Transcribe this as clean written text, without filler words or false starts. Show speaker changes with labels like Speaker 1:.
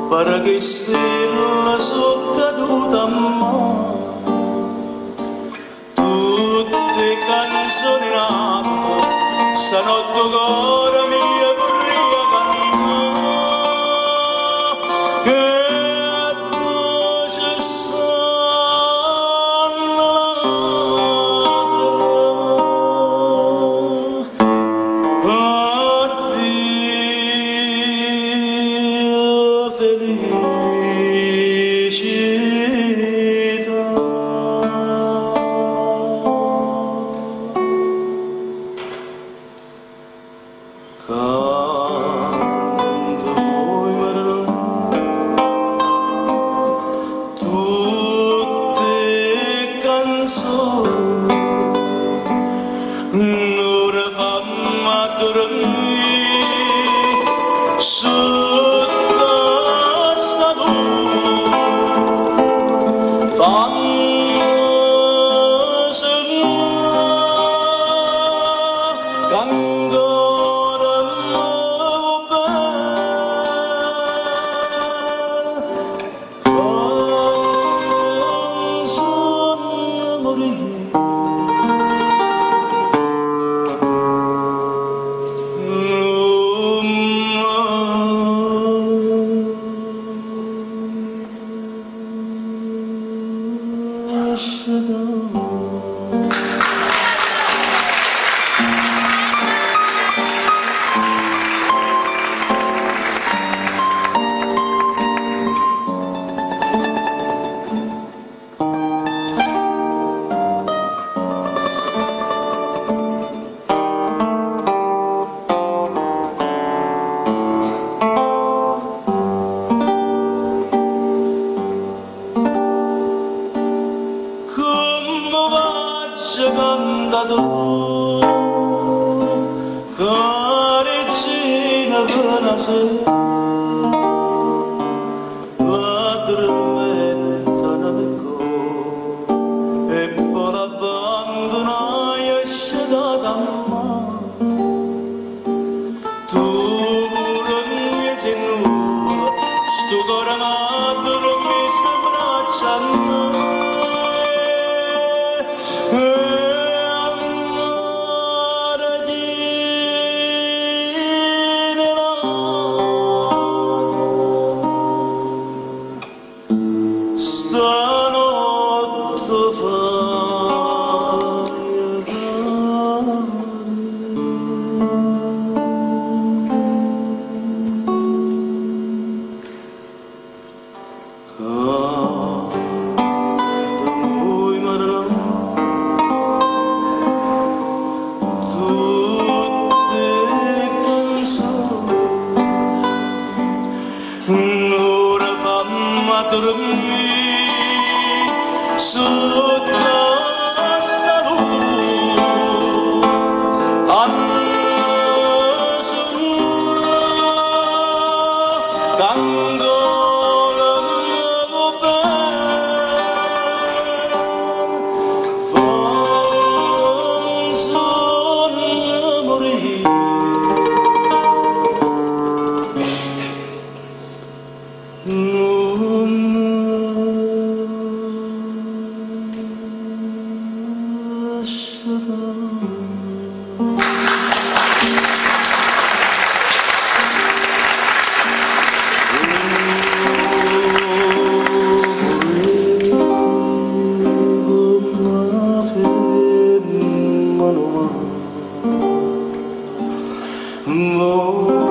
Speaker 1: pare che stella sono caduta a mare, tutte canzoni in acqua, stanotte cuore mio vorrei cantare, che voce stanno addio felicità. Canto voi tutte canzoni, ora fammi dormire sotto sta luna, fammi sognare ancora caricina buona sera, la tormenta non mi e poi l'abbandonai e scendata a mare. Tu pure mi sei nuda, sto cuore amato non mi sta braccia a me. Stanotte fai canto voi tutte canzoni, ora fammi dormire sotto sta luna, fammi sognare che ancora mi vuoi bene, fammi sognare morire. Oh